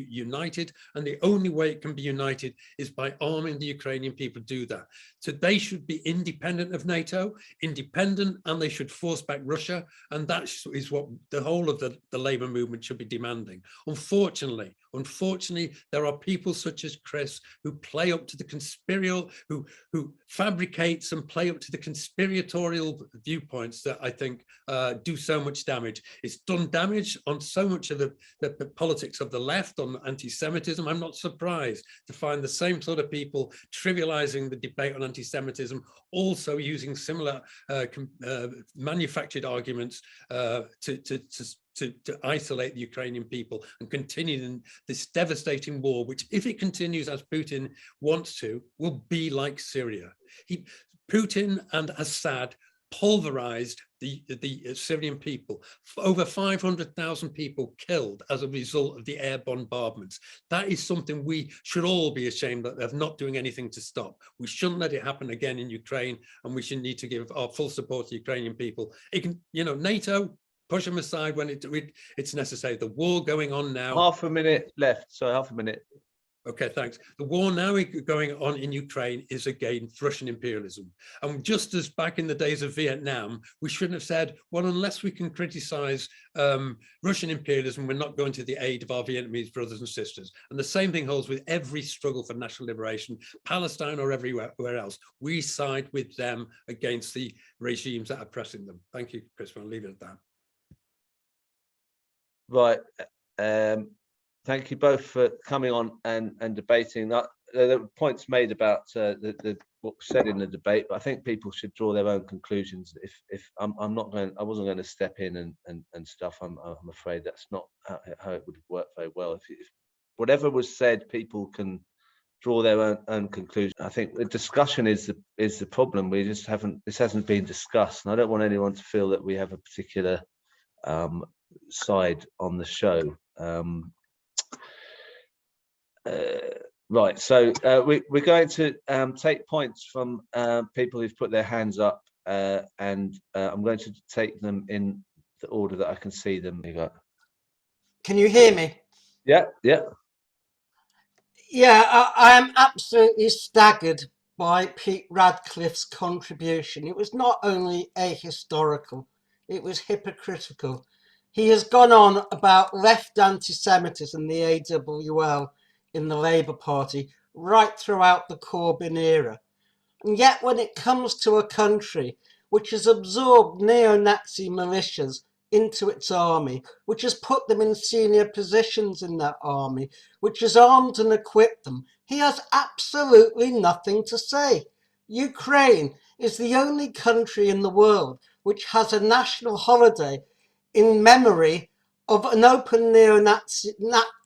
united, and the only way it can be united is by arming the Ukrainian people to do that. So they should be independent of NATO, independent, and they should force back Russia. And that is what the whole of the labor movement should be demanding. Unfortunately, there are people such as Chris who play up to the conspiratorial, who fabricates and play up to the conspiratorial viewpoints that I think do so much damage. It's done damage on so much of the politics of the left, on anti-Semitism. I'm not surprised to find the same sort of people trivializing the debate on anti-Semitism, also using similar manufactured arguments to isolate the Ukrainian people and continue in this devastating war, which, if it continues as Putin wants to, will be like Syria. Putin and Assad pulverized the Syrian people. Over 500,000 people killed as a result of the air bombardments. That is something we should all be ashamed of not doing anything to stop. We shouldn't let it happen again in Ukraine, and we should need to give our full support to Ukrainian people. It can, you know, NATO, push them aside when it's necessary. The war going on now. Half a minute left. So half a minute. Okay, thanks. The war now going on in Ukraine is against Russian imperialism. And just as back in the days of Vietnam, we shouldn't have said, well, unless we can criticize Russian imperialism, we're not going to the aid of our Vietnamese brothers and sisters. And the same thing holds with every struggle for national liberation, Palestine or everywhere else. We side with them against the regimes that are oppressing them. Thank you, Chris. I'll leave it at that. Right. Thank you both for coming on and debating. That the points made about what was said in the debate, but I think people should draw their own conclusions. If I wasn't going to step in and stuff. I'm afraid that's not how it would work very well. If whatever was said, people can draw their own conclusion. I think the discussion is the problem. We just this hasn't been discussed, and I don't want anyone to feel that we have a particular side on the show. Right, so we're going to take points from people who've put their hands up, and I'm going to take them in the order that I can see them. Can you hear me? Yeah. Yeah, I am absolutely staggered by Pete Radcliffe's contribution. It was not only ahistorical, it was hypocritical. He has gone on about left anti-Semitism, the AWL, in the Labour Party right throughout the Corbyn era. And yet when it comes to a country which has absorbed neo-Nazi militias into its army, which has put them in senior positions in that army, which has armed and equipped them, he has absolutely nothing to say. Ukraine is the only country in the world which has a national holiday in memory of an open neo-Nazi,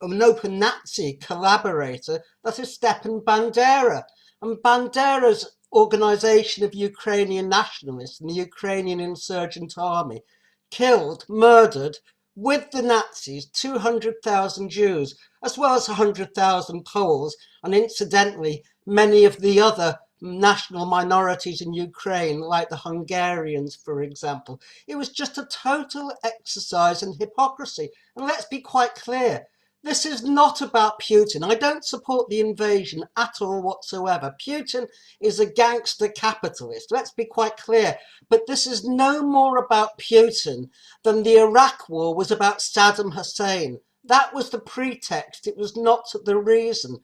an open Nazi collaborator, that is Stepan Bandera. And Bandera's organization of Ukrainian nationalists and the Ukrainian insurgent army killed, murdered with the Nazis 200,000 Jews, as well as 100,000 Poles, and incidentally, many of the other national minorities in Ukraine, like the Hungarians, for example. It was just a total exercise in hypocrisy. And let's be quite clear. This is not about Putin. I don't support the invasion at all whatsoever. Putin is a gangster capitalist. Let's be quite clear. But this is no more about Putin than the Iraq war was about Saddam Hussein. That was the pretext. It was not the reason.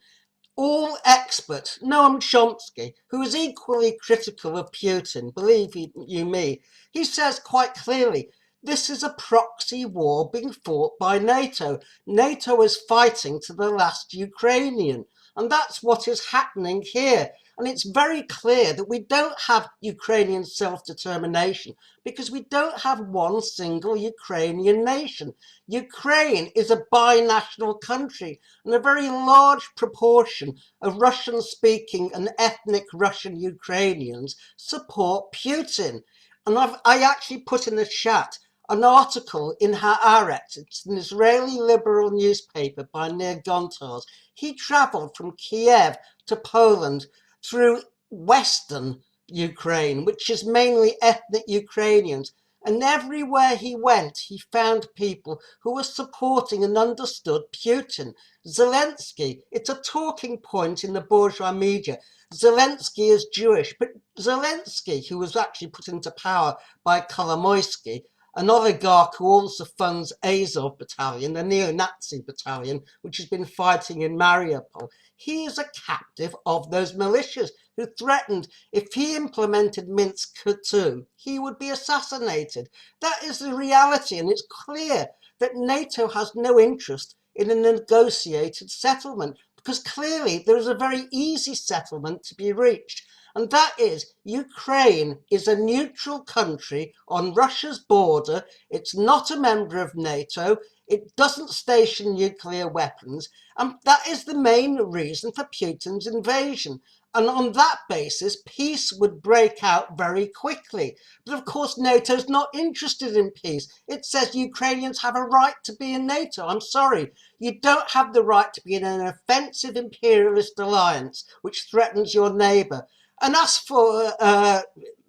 All experts, Noam Chomsky, who is equally critical of Putin, believe you me, he says quite clearly, this is a proxy war being fought by NATO. NATO is fighting to the last Ukrainian. And that's what is happening here. And it's very clear that we don't have Ukrainian self-determination because we don't have one single Ukrainian nation. Ukraine is a binational country, and a very large proportion of Russian-speaking and ethnic Russian Ukrainians support Putin. And I actually put in the chat an article in Haaretz. It's an Israeli liberal newspaper by Nir Gontars. He traveled from Kiev to Poland through Western Ukraine, which is mainly ethnic Ukrainians. And everywhere he went, he found people who were supporting and understood Putin. Zelensky, it's a talking point in the bourgeois media. Zelensky is Jewish, but Zelensky, who was actually put into power by Kolomoisky, an oligarch who also funds Azov battalion, the neo-Nazi battalion, which has been fighting in Mariupol. He is a captive of those militias who threatened if he implemented Minsk II, he would be assassinated. That is the reality, and it's clear that NATO has no interest in a negotiated settlement because clearly there is a very easy settlement to be reached. And that is, Ukraine is a neutral country on Russia's border. It's not a member of NATO. It doesn't station nuclear weapons. And that is the main reason for Putin's invasion. And on that basis, peace would break out very quickly. But of course, NATO's not interested in peace. It says Ukrainians have a right to be in NATO. I'm sorry. You don't have the right to be in an offensive imperialist alliance which threatens your neighbour. And as for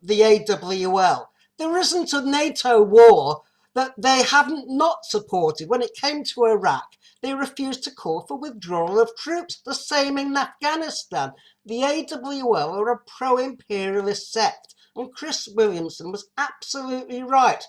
the AWL, there isn't a NATO war that they haven't not supported. When it came to Iraq, they refused to call for withdrawal of troops. The same in Afghanistan. The AWL are a pro-imperialist sect. And Chris Williamson was absolutely right.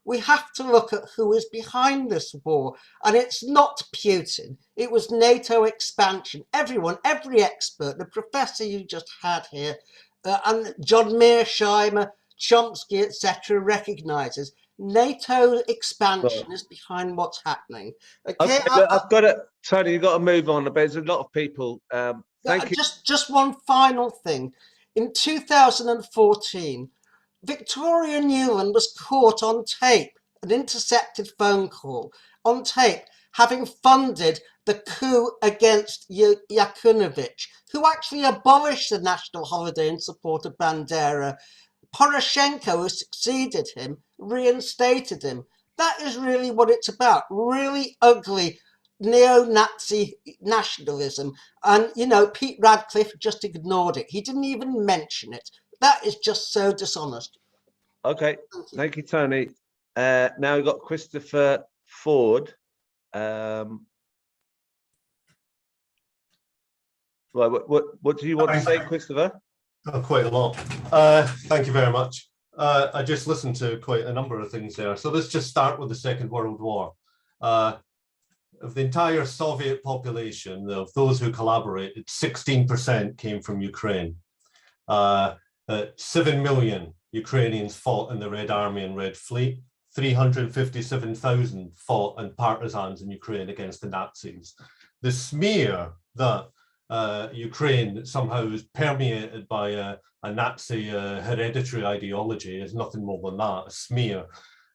We have to look at who is behind this war. And it's not Putin. It was NATO expansion. Everyone, every expert, the professor you just had here, and John Mearsheimer, Chomsky, etc., recognizes NATO expansion is behind what's happening. Okay, look, I've got to, Tony, you've got to move on. There's a lot of people. Thank you. Just one final thing. In 2014, Victoria Nuland was caught on tape, an intercepted phone call on tape, having funded the coup against Yakunovich, who actually abolished the national holiday in support of Bandera. Poroshenko, who succeeded him, reinstated him. That is really what it's about. Really ugly neo-Nazi nationalism. And, you know, Pete Radcliffe just ignored it. He didn't even mention it. That is just so dishonest. Okay, thank you, Tony. Now we've got Christopher Ford. Well, what do you want to say, Christopher? Oh, quite a lot. Thank you very much. I just listened to quite a number of things there. So let's just start with the Second World War. Of the entire Soviet population, of those who collaborated, 16% came from Ukraine. 7 million Ukrainians fought in the Red Army and Red Fleet. 357,000 fought in partisans in Ukraine against the Nazis. The smear that Ukraine somehow is permeated by a Nazi hereditary ideology is nothing more than that, a smear.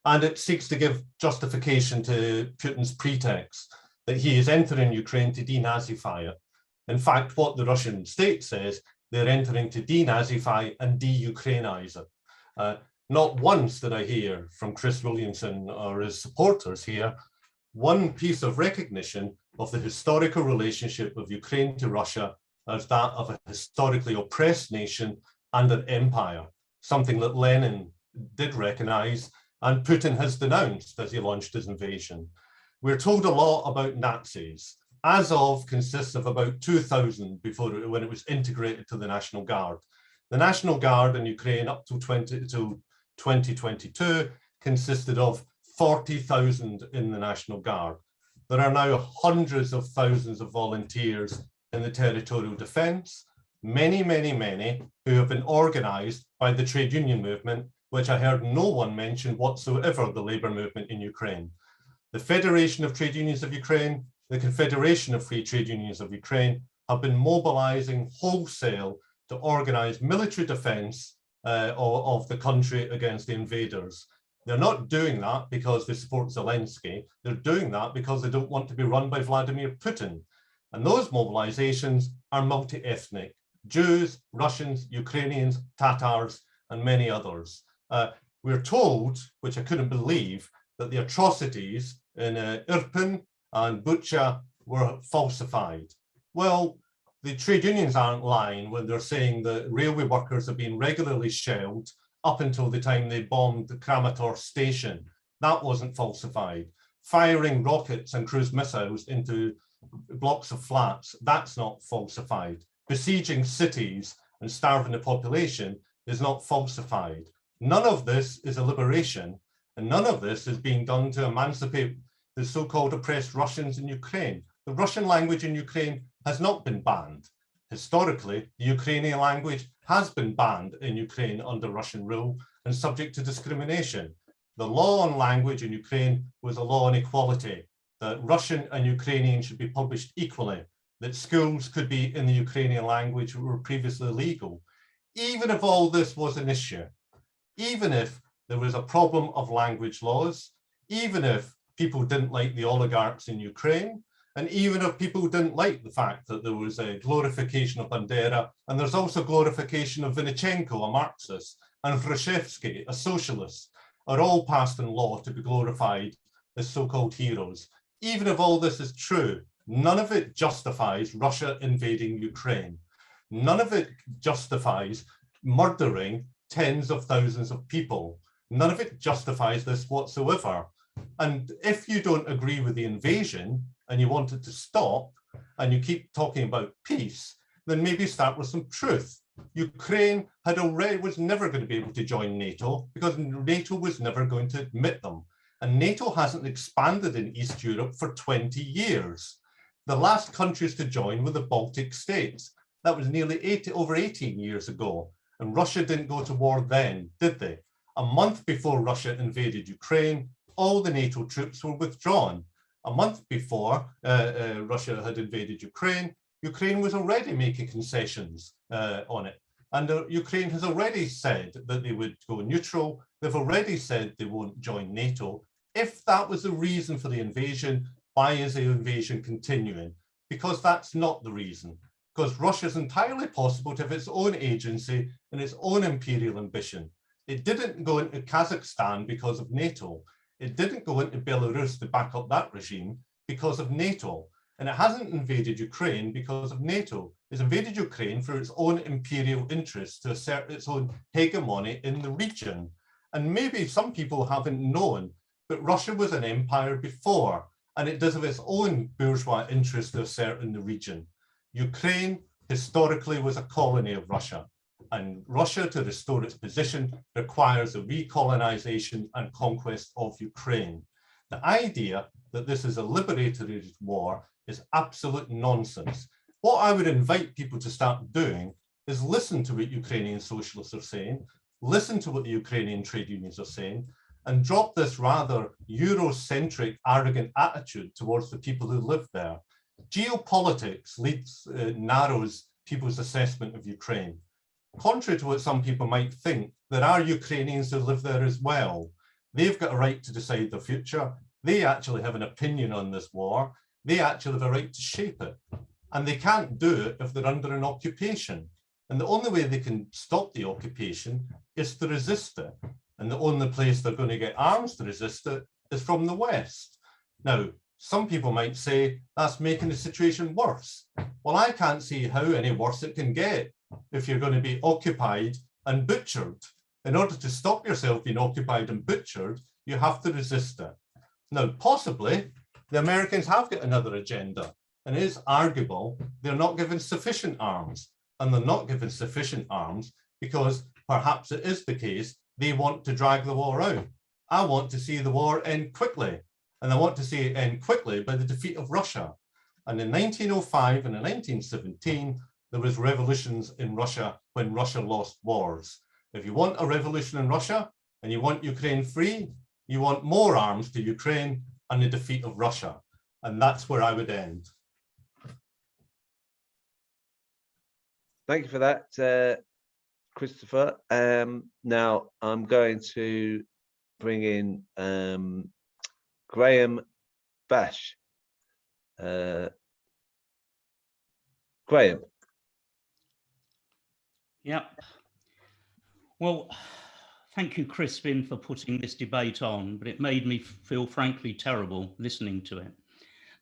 And it seeks to give justification to Putin's pretext that he is entering Ukraine to denazify it. In fact, what the Russian state says, they're entering to denazify and de-Ukrainize it. Not once did I hear from Chris Williamson or his supporters here one piece of recognition of the historical relationship of Ukraine to Russia as that of a historically oppressed nation and an empire, something that Lenin did recognize and Putin has denounced as he launched his invasion. We're told a lot about Nazis. Azov consists of about 2,000 when it was integrated to the National Guard. The National Guard in Ukraine up to 2022 consisted of 40,000 in the National Guard. There are now hundreds of thousands of volunteers in the territorial defence, many, many, many who have been organised by the trade union movement, which I heard no one mention whatsoever the labour movement in Ukraine. The Federation of Trade Unions of Ukraine, the Confederation of Free Trade Unions of Ukraine have been mobilising wholesale to organise military defence of the country against the invaders. They're not doing that because they support Zelensky. They're doing that because they don't want to be run by Vladimir Putin. And those mobilizations are multi-ethnic: Jews, Russians, Ukrainians, Tatars, and many others. We're told, which I couldn't believe, that the atrocities in Irpin and Bucha were falsified. Well, the trade unions aren't lying when they're saying that railway workers have been regularly shelled up until the time they bombed the Kramatorsk station. That wasn't falsified. Firing rockets and cruise missiles into blocks of flats, that's not falsified. Besieging cities and starving the population is not falsified. None of this is a liberation, and none of this is being done to emancipate the so-called oppressed Russians in Ukraine. The Russian language in Ukraine has not been banned. Historically, the Ukrainian language has been banned in Ukraine under Russian rule and subject to discrimination. The law on language in Ukraine was a law on equality, that Russian and Ukrainian should be published equally, that schools could be in the Ukrainian language that were previously illegal. Even if all this was an issue, even if there was a problem of language laws, even if people didn't like the oligarchs in Ukraine, and even if people didn't like the fact that there was a glorification of Bandera, and there's also glorification of Vinichenko, a Marxist, and Vrashevsky, a socialist, are all passed in law to be glorified as so-called heroes. Even if all this is true, none of it justifies Russia invading Ukraine. None of it justifies murdering tens of thousands of people. None of it justifies this whatsoever. And if you don't agree with the invasion and you want it to stop, and you keep talking about peace, then maybe start with some truth. Ukraine was never going to be able to join NATO because NATO was never going to admit them. And NATO hasn't expanded in East Europe for 20 years. The last countries to join were the Baltic states. That was nearly over 18 years ago. And Russia didn't go to war then, did they? A month before Russia invaded Ukraine, all the NATO troops were withdrawn. A month before Russia had invaded Ukraine, Ukraine was already making concessions on it. And Ukraine has already said that they would go neutral. They've already said they won't join NATO. If that was the reason for the invasion, why is the invasion continuing? Because that's not the reason. Because Russia is entirely possible to have its own agency and its own imperial ambition. It didn't go into Kazakhstan because of NATO. It didn't go into Belarus to back up that regime because of NATO. And it hasn't invaded Ukraine because of NATO. It's invaded Ukraine for its own imperial interests to assert its own hegemony in the region. And maybe some people haven't known, but Russia was an empire before, and it does have its own bourgeois interests to assert in the region. Ukraine historically was a colony of Russia, and Russia, to restore its position, requires the recolonization and conquest of Ukraine. The idea that this is a liberatory war is absolute nonsense. What I would invite people to start doing is listen to what Ukrainian socialists are saying, listen to what the Ukrainian trade unions are saying, and drop this rather Eurocentric, arrogant attitude towards the people who live there. Geopolitics narrows people's assessment of Ukraine. Contrary to what some people might think, there are Ukrainians who live there as well. They've got a right to decide their future. They actually have an opinion on this war. They actually have a right to shape it. And they can't do it if they're under an occupation. And the only way they can stop the occupation is to resist it. And the only place they're going to get arms to resist it is from the West. Now, Some people might say that's making the situation worse. Well, I can't see how any worse it can get if you're going to be occupied and butchered. In order to stop yourself being occupied and butchered, you have to resist it. Now, possibly, the Americans have got another agenda, and it is arguable they're not given sufficient arms, and they're not given sufficient arms because perhaps it is the case they want to drag the war out. I want to see the war end quickly, and I want to see it end quickly by the defeat of Russia. And in 1905 and in 1917, there was revolutions in Russia when Russia lost wars. If you want a revolution in Russia and you want Ukraine free, you want more arms to Ukraine and the defeat of Russia. And that's where I would end. Thank you for that, Christopher. Now I'm going to bring in Graham Bash. Graham. Yeah. Well, thank you, Crispin, for putting this debate on, but it made me feel frankly terrible listening to it.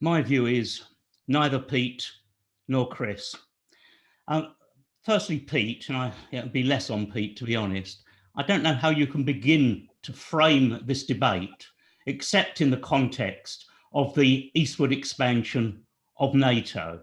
My view is neither Pete nor Chris. Firstly, Pete, and it'll be less on Pete, to be honest. I don't know how you can begin to frame this debate, except in the context of the eastward expansion of NATO.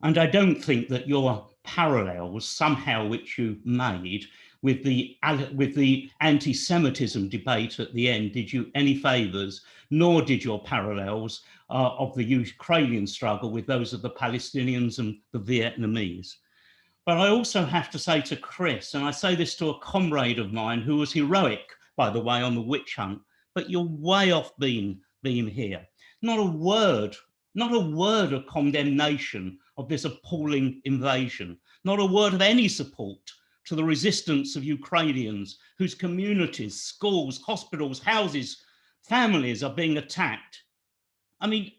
And I don't think that your parallels somehow, which you made with the anti-Semitism debate at the end, did you any favors, nor did your parallels of the Ukrainian struggle with those of the Palestinians and the Vietnamese. But I also have to say to Chris, and I say this to a comrade of mine who was heroic, by the way, on the witch hunt, but you're way off beam here. Not a word of condemnation of this appalling invasion, not a word of any support to the resistance of Ukrainians whose communities, schools, hospitals, houses, families are being attacked. I mean,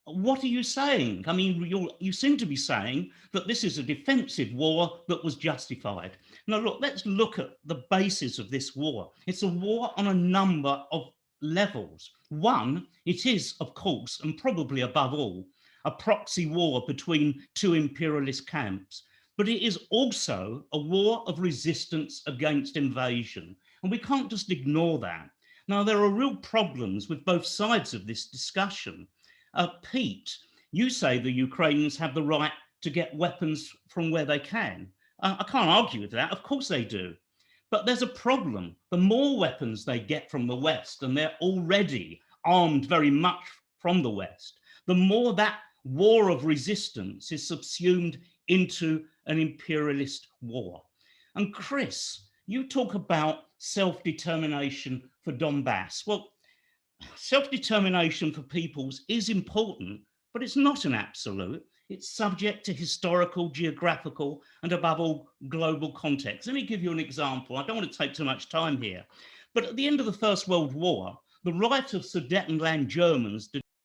what are you saying? I mean, you seem to be saying that this is a defensive war that was justified. Now, look, let's look at the basis of this war. It's a war on a number of levels. One, it is, of course, and probably above all, a proxy war between two imperialist camps. But it is also a war of resistance against invasion. And we can't just ignore that. Now, there are real problems with both sides of this discussion. Pete, you say the Ukrainians have the right to get weapons from where they can. I can't argue with that. Of course they do. But there's a problem. The more weapons they get from the West, and they're already armed very much from the West, the more that war of resistance is subsumed into an imperialist war. And Chris, you talk about self-determination for Donbass. Well, self-determination for peoples is important, but it's not an absolute. It's subject to historical, geographical, and above all, global context. Let me give you an example. I don't want to take too much time here, but at the end of the First World War, the right of Sudetenland Germans to